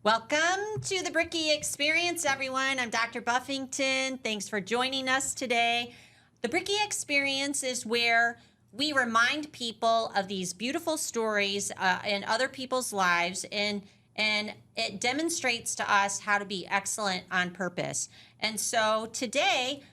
Welcome to the Brickie Experience, everyone. I'm Dr. Buffington. Thanks for joining us today. The Brickie Experience is where we remind people of these beautiful stories in other people's lives, and it demonstrates to us how to be excellent on purpose. And so today,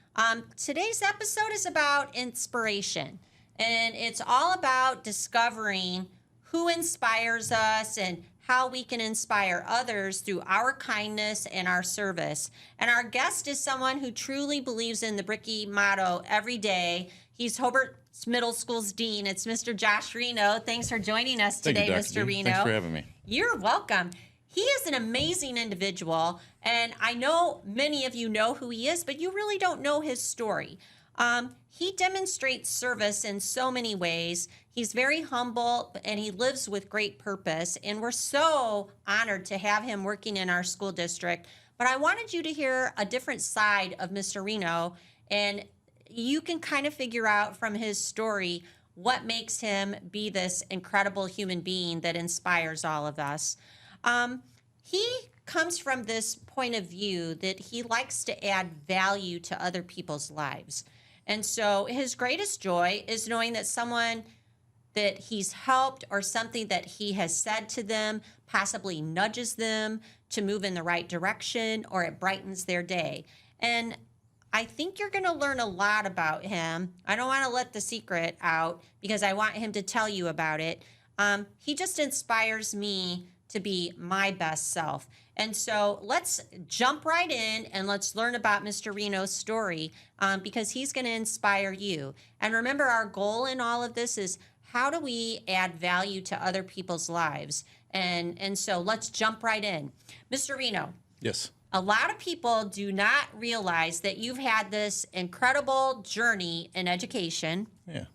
today's episode is about inspiration, and it's all about discovering who inspires us and how we can inspire others through our kindness and our service. And our guest is someone who truly believes in the Brickie motto every day. He's Hobart Middle School's dean. It's Mr. Josh Reno. Thanks for joining us today, Thank you, Mr. Dr. Reno. Thanks for having me. You're welcome. He is an amazing individual, and I know many of you know who he is, but you really don't know his story. He demonstrates service in so many ways. He's very humble, and he lives with great purpose, and we're so honored to have him working in our school district. But I wanted you to hear a different side of Mr. Reno, and you can kind of figure out from his story what makes him be this incredible human being that inspires all of us. He comes from this point of view that he likes to add value to other people's lives. And so his greatest joy is knowing that someone that he's helped or something that he has said to them possibly nudges them to move in the right direction, or it brightens their day. And I think you're going to learn a lot about him. I don't want to let the secret out because I want him to tell you about it. He just inspires me to be my best self. And so let's jump right in and let's learn about Mr. Reno's story because he's going to inspire you. And remember, our goal in all of this is how do we add value to other people's lives? And so let's jump right in. Mr. Reno. Yes. A lot of people do not realize that you've had this incredible journey in education. Yeah.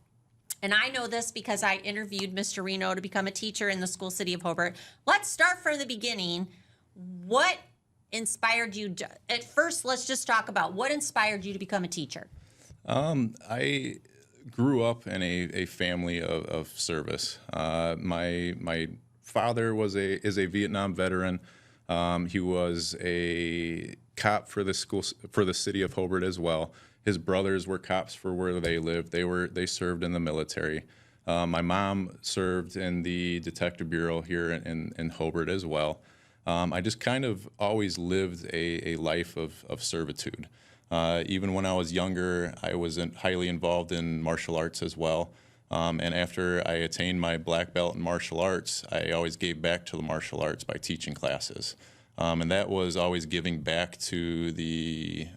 And I know this because I interviewed Mr. Reno to become a teacher in the school city of Hobart. Let's start from the beginning. What inspired you? At first, let's just talk about what inspired you to become a teacher. I grew up in a family of service. My father is a Vietnam veteran. He was a cop for the city of Hobart as well. His brothers were cops for where they lived. They served in the military. My mom served in the detective bureau here in Hobart as well. I just kind of always lived a life of servitude. Even when I was younger, I was highly involved in martial arts as well. And after I attained my black belt in martial arts, I always gave back to the martial arts by teaching classes. And that was always giving back to the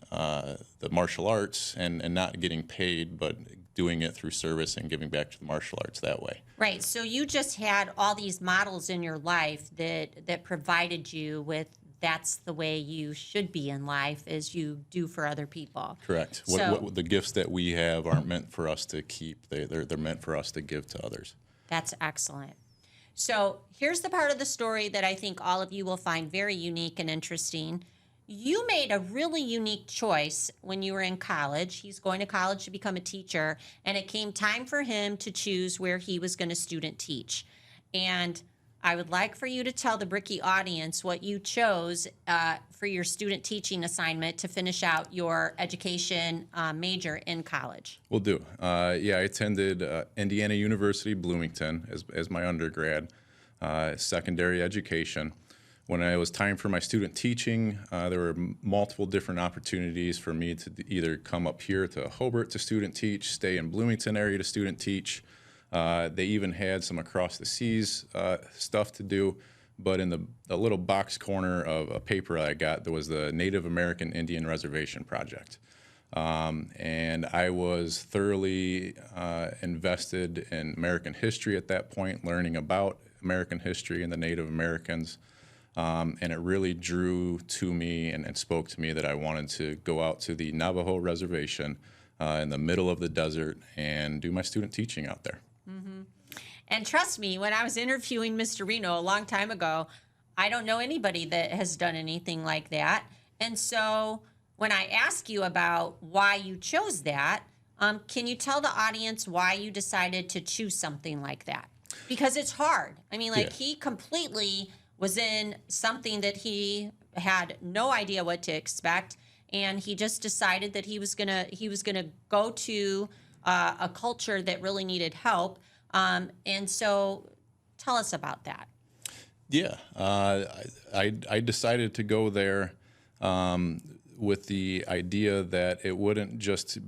martial arts and not getting paid, but doing it through service and giving back to the martial arts that way. Right. So you just had all these models in your life that provided you with that's the way you should be in life as you do for other people. Correct. So, what the gifts that we have aren't meant for us to keep. They're meant for us to give to others. That's excellent. So here's the part of the story that I think all of you will find very unique and interesting. You made a really unique choice when you were in college. He's going to college to become a teacher, and it came time for him to choose where he was going to student teach. And I would like for you to tell the Brickie audience what you chose for your student teaching assignment to finish out your education major in college. Will do. I attended Indiana University, Bloomington as my undergrad, secondary education. When it was time for my student teaching, there were multiple different opportunities for me to either come up here to Hobart to student teach, stay in Bloomington area to student teach. They even had some across the seas stuff to do, but in the little box corner of a paper I got, there was the Native American Indian Reservation Project. And I was thoroughly invested in American history at that point, learning about American history and the Native Americans. And it really drew to me and spoke to me that I wanted to go out to the Navajo Reservation in the middle of the desert and do my student teaching out there. Mm-hmm. And trust me, when I was interviewing Mr. Reno a long time ago, I don't know anybody that has done anything like that. And so when I ask you about why you chose that, can you tell the audience why you decided to choose something like that? Because it's hard. I mean, he completely was in something that he had no idea what to expect, and he just decided that he was gonna go to a culture that really needed help. And so, tell us about that. Yeah, I decided to go there with the idea that it wouldn't just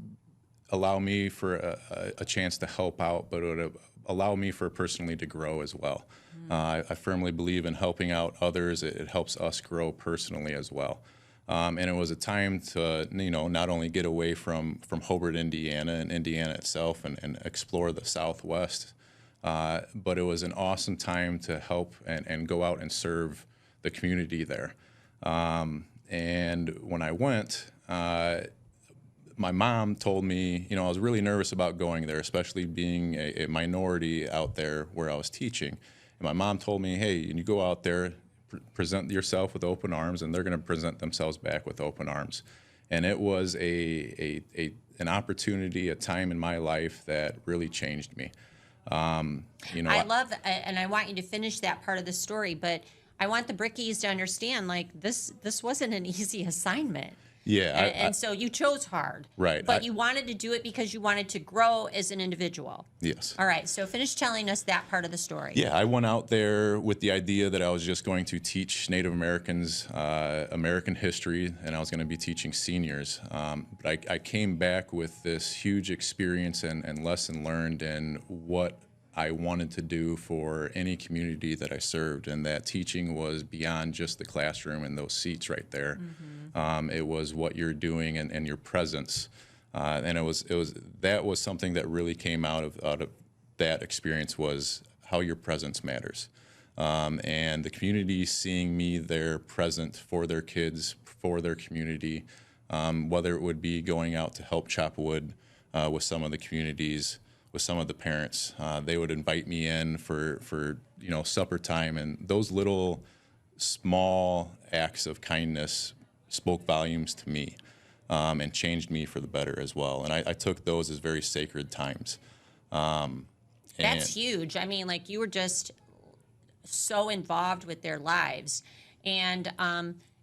allow me for a chance to help out, but it would allow me for personally to grow as well. I firmly believe in helping out others. It helps us grow personally as well. And it was a time to, not only get away from Hobart, Indiana, and Indiana itself, and explore the Southwest, but it was an awesome time to help and go out and serve the community there. And when I went, my mom told me, I was really nervous about going there, especially being a minority out there where I was teaching. And my mom told me, hey, you go out there, present yourself with open arms, and they're going to present themselves back with open arms. And it was an opportunity, a time in my life that really changed me. I love, and I want you to finish that part of the story, but I want the Brickies to understand, like, this wasn't an easy assignment. Yeah. And so you chose hard. Right. But you wanted to do it because you wanted to grow as an individual. Yes. All right. So finish telling us that part of the story. Yeah, I went out there with the idea that I was just going to teach Native Americans American history, and I was going to be teaching seniors. But I came back with this huge experience and lesson learned in what I wanted to do for any community that I served, and that teaching was beyond just the classroom and those seats right there. It was what you're doing and your presence, and that was something that really came out of that experience, was how your presence matters, and the community seeing me there present for their kids, for their community, whether it would be going out to help chop wood with some of the communities. With some of the parents, they would invite me in for supper time, and those little small acts of kindness spoke volumes to me, and changed me for the better as well. And I took those as very sacred times. That's huge. I mean, like, you were just so involved with their lives, and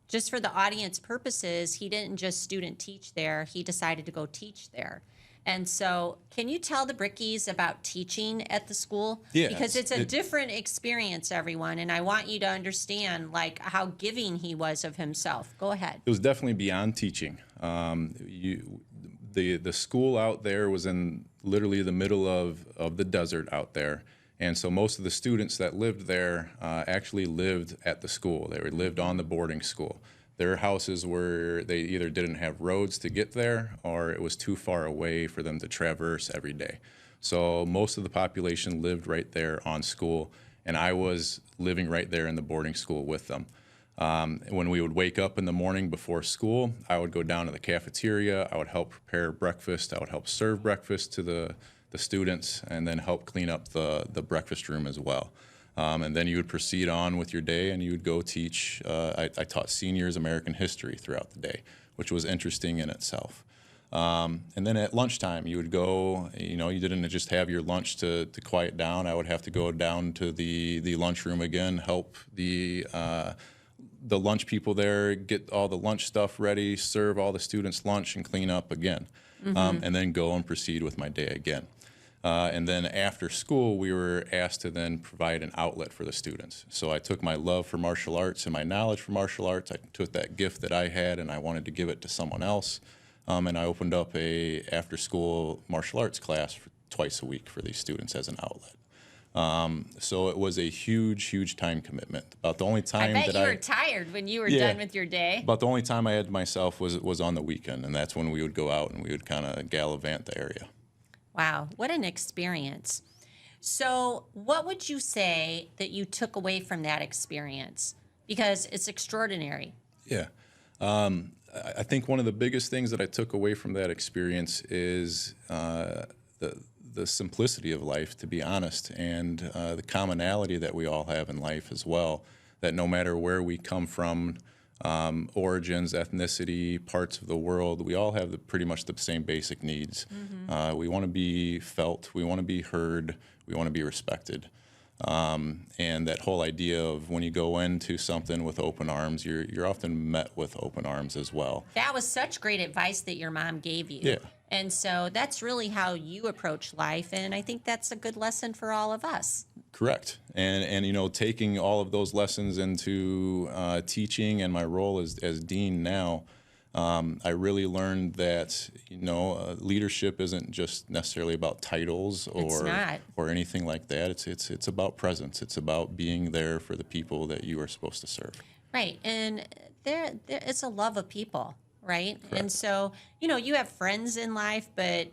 just for the audience purposes, he didn't just student teach there; he decided to go teach there. And so, can you tell the Brickies about teaching at the school? Yeah, because it's a different experience, everyone, and I want you to understand, like, how giving he was of himself. Go ahead. It was definitely beyond teaching. The school out there was in literally the middle of the desert out there, and so most of the students that lived there actually lived at the school. They lived on the boarding school. Their houses they either didn't have roads to get there, or it was too far away for them to traverse every day. So most of the population lived right there on school, and I was living right there in the boarding school with them. When we would wake up in the morning before school, I would go down to the cafeteria. I would help prepare breakfast. I would help serve breakfast to the students, and then help clean up the breakfast room as well. And then you would proceed on with your day, and you would go teach. I taught seniors American history throughout the day, which was interesting in itself. And then at lunchtime, you would go, you didn't just have your lunch to quiet down. I would have to go down to the lunchroom again, help the lunch people there get all the lunch stuff ready, serve all the students lunch, and clean up again, and then go and proceed with my day again. And then after school, we were asked to then provide an outlet for the students. So I took my love for martial arts and my knowledge for martial arts. I took that gift that I had, and I wanted to give it to someone else. And I opened up a after-school martial arts class twice a week for these students as an outlet. So it was a huge, huge time commitment. About the only time I bet you were tired when you were done with your day. About the only time I had to myself was on the weekend, and that's when we would go out and we would kind of gallivant the area. Wow, what an experience. So what would you say that you took away from that experience? Because it's extraordinary. Yeah. I think one of the biggest things that I took away from that experience is the simplicity of life, to be honest, and the commonality that we all have in life as well, that no matter where we come from, origins, ethnicity, parts of the world, we all have pretty much the same basic needs. We want to be felt, we want to be heard, we want to be respected. And that whole idea of when you go into something with open arms, you're often met with open arms as well. That was such great advice that your mom gave you. Yeah. And so that's really how you approach life. And I think that's a good lesson for all of us. Correct. And taking all of those lessons into teaching and my role as dean now, I really learned that leadership isn't just necessarily about titles or anything like that. It's about presence. It's about being there for the people that you are supposed to serve. Right. And there it's a love of people. Right. Correct. And so, you have friends in life, but,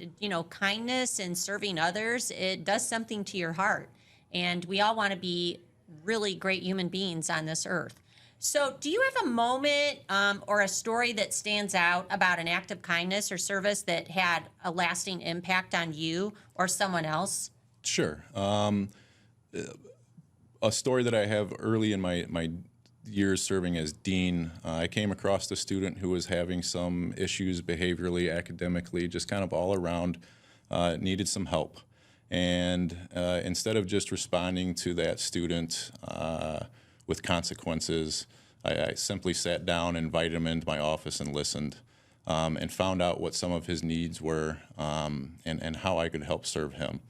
kindness and serving others, it does something to your heart. And we all want to be really great human beings on this earth. So do you have a moment or a story that stands out about an act of kindness or service that had a lasting impact on you or someone else? Sure. A story that I have early in my years serving as dean, I came across a student who was having some issues behaviorally, academically, just kind of all around, needed some help. And instead of just responding to that student with consequences, I simply sat down, invited him into my office and listened, and found out what some of his needs were, and how I could help serve him.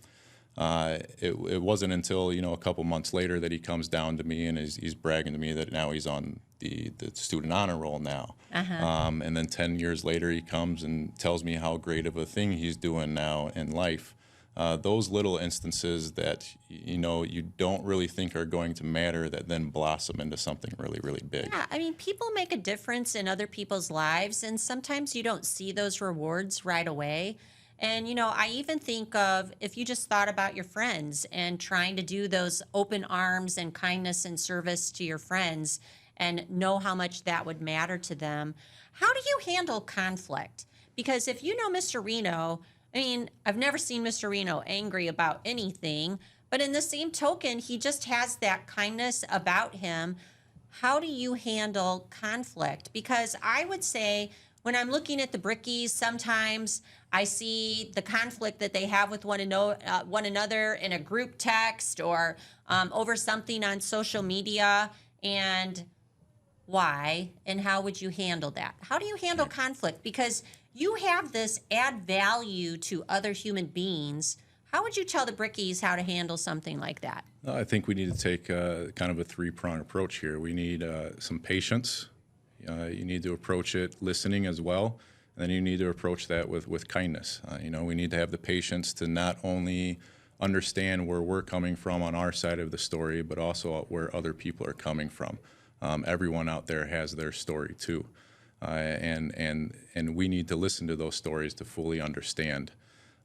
It wasn't until a couple months later that he comes down to me and he's bragging to me that now he's on the student honor roll now. And then 10 years later he comes and tells me how great of a thing he's doing now in life. Those little instances that you don't really think are going to matter that then blossom into something really, really big. Yeah, I mean, people make a difference in other people's lives, and sometimes you don't see those rewards right away. And, I even think of if you just thought about your friends and trying to do those open arms and kindness and service to your friends and know how much that would matter to them. How do you handle conflict? Because if you know Mr. Reno, I mean, I've never seen Mr. Reno angry about anything, but in the same token, he just has that kindness about him. How do you handle conflict? Because I would say when I'm looking at the Brickies, sometimes I see the conflict that they have with one another in a group text or over something on social media. And why and how would you handle that? How do you handle conflict? Because you have this add value to other human beings. How would you tell the Brickies how to handle something like that? I think we need to take kind of a three-pronged approach here. We need some patience. You need to approach it listening as well. And then you need to approach that with kindness. We need to have the patience to not only understand where we're coming from on our side of the story, but also where other people are coming from. Everyone out there has their story too. And we need to listen to those stories to fully understand.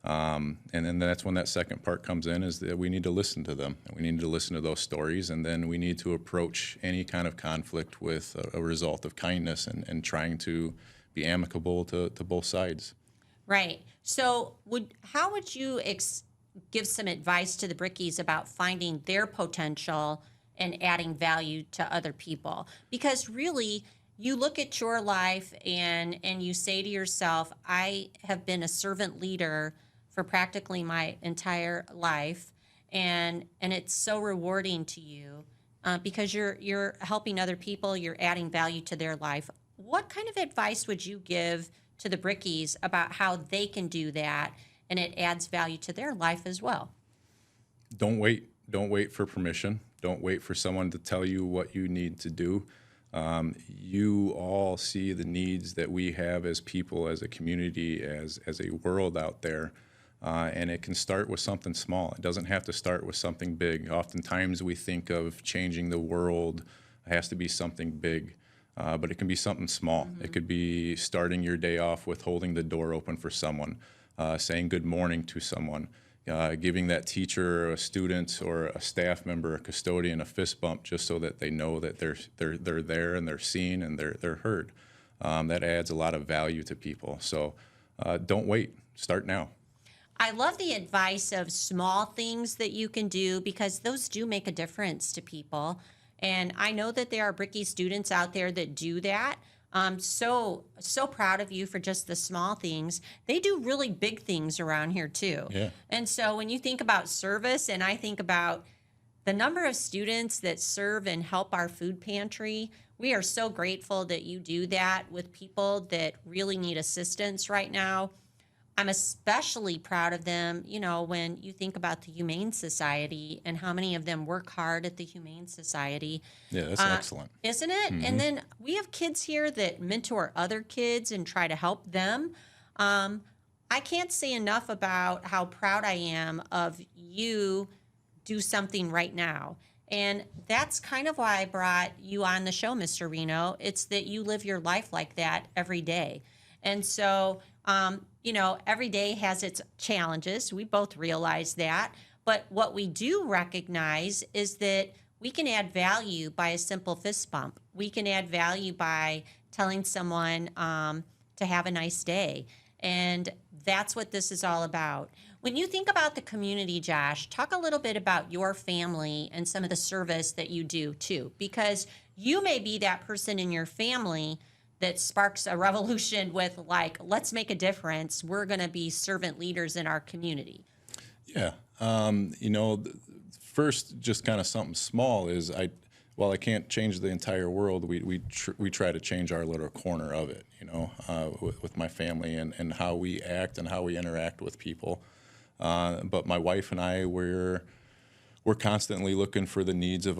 And then that's when that second part comes in, is that we need to listen to them. We need to listen to those stories, and then we need to approach any kind of conflict with a result of kindness and trying to be amicable to both sides. Right. So how would you give some advice to the Brickies about finding their potential and adding value to other people? Because really, you look at your life and you say to yourself, I have been a servant leader for practically my entire life, and it's so rewarding to you because you're helping other people, you're adding value to their life. What kind of advice would you give to the Brickies about how they can do that and it adds value to their life as well? Don't wait. Don't wait for permission. Don't wait for someone to tell you what you need to do. You all see the needs that we have as people, as a community, as a world out there. And it can start with something small. It doesn't have to start with something big. Oftentimes we think of changing the world, it has to be something big. But it can be something small. Mm-hmm. It could be starting your day off with holding the door open for someone, saying good morning to someone, giving that teacher or a student or a staff member, a custodian, a fist bump just so that they know that they're there and they're seen and they're heard. That adds a lot of value to people. So don't wait. Start now. I love the advice of small things that you can do because those do make a difference to people. And I know that there are Brickie students out there that do that. I'm so proud of you for just the small things. They do really big things around here too. Yeah. And so when you think about service, and I think about the number of students that serve and help our food pantry, we are so grateful that you do that with people that really need assistance right now. I'm especially proud of them, when you think about the Humane Society and how many of them work hard at the Humane Society. Yeah, that's excellent. Isn't it? And then we have kids here that mentor other kids and try to help them. I can't say enough about how proud I am of you do something right now. And that's kind of why I brought you on the show, Mr. Reno. It's that you live your life like that every day. And so, every day has its challenges. We both realize that. But what we do recognize is that we can add value by a simple fist bump. We can add value by telling someone to have a nice day. And that's what this is all about. When you think about the community, Josh, talk a little bit about your family and some of the service that you do too, because you may be that person in your family that sparks a revolution with let's make a difference. We're going to be servant leaders in our community. Yeah. First, just kind of something small is while I can't change the entire world, we try to change our little corner of it, with my family and how we act and how we interact with people. But my wife and I, we're constantly looking for the needs of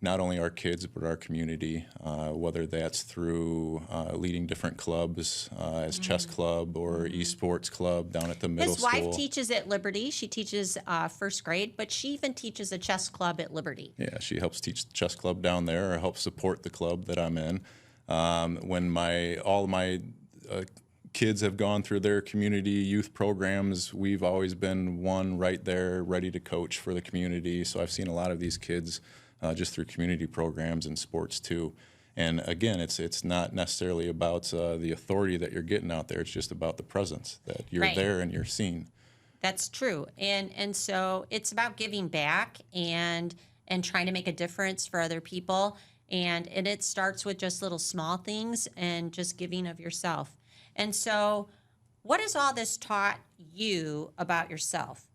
not only our kids, but our community, whether that's through leading different clubs as chess club or esports club down at the middle school. His wife teaches at Liberty. She teaches first grade, but she even teaches a chess club at Liberty. Yeah, she helps teach the chess club down there or helps support the club that I'm in. When all my kids have gone through their community youth programs, we've always been one right there ready to coach for the community. So I've seen a lot of these kids just through community programs and sports too. And again, it's not necessarily about the authority that you're getting out there. It's just about the presence that you're Right. there and you're seen. That's true. And so it's about giving back and trying to make a difference for other people. And it starts with just little small things and just giving of yourself. And so what has all this taught you about yourself?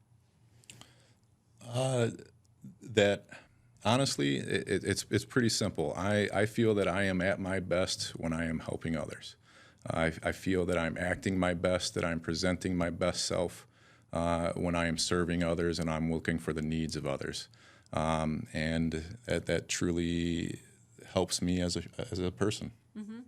That honestly, it's pretty simple. I feel that I am at my best when I am helping others. I feel that I'm acting my best, that I'm presenting my best self when I am serving others and I'm looking for the needs of others. And that truly helps me as a person. Mm-hmm.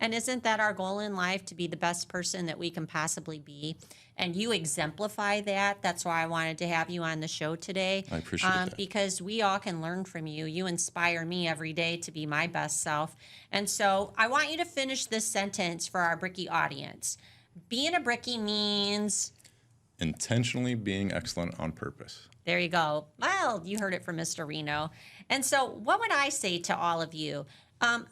And isn't that our goal in life, to be the best person that we can possibly be? And you exemplify that. That's why I wanted to have you on the show today. I appreciate that. Because we all can learn from you. You inspire me every day to be my best self. And so I want you to finish this sentence for our Brickie audience. Being a Brickie means... intentionally being excellent on purpose. There you go. Well, you heard it from Mr. Reno. And so what would I say to all of you?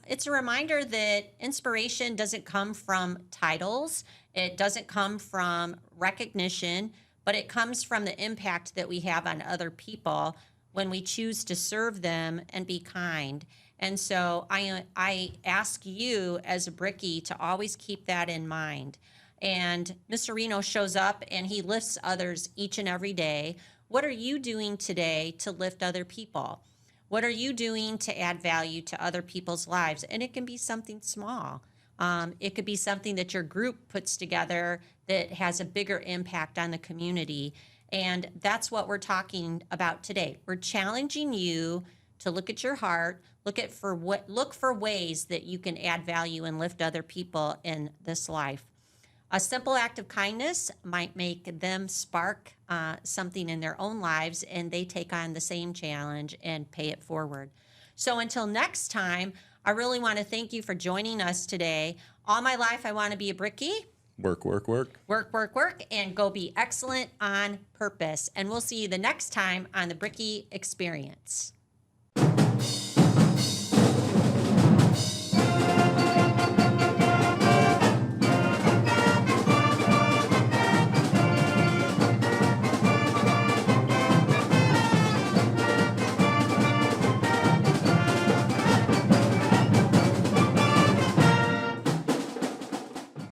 It's a reminder that inspiration doesn't come from titles. It doesn't come from recognition, but it comes from the impact that we have on other people when we choose to serve them and be kind. And so I ask you as a Brickie to always keep that in mind. And Mr. Reno shows up and he lifts others each and every day. What are you doing today to lift other people? What are you doing to add value to other people's lives? And it can be something small. It could be something that your group puts together that has a bigger impact on the community. And that's what we're talking about today. We're challenging you to look at your heart, look for ways that you can add value and lift other people in this life. A simple act of kindness might make them spark something in their own lives, and they take on the same challenge and pay it forward. So until next time, I really want to thank you for joining us today. All my life, I want to be a Brickie. Work, work, work. Work, work, work, and go be excellent on purpose. And we'll see you the next time on the Brickie Experience.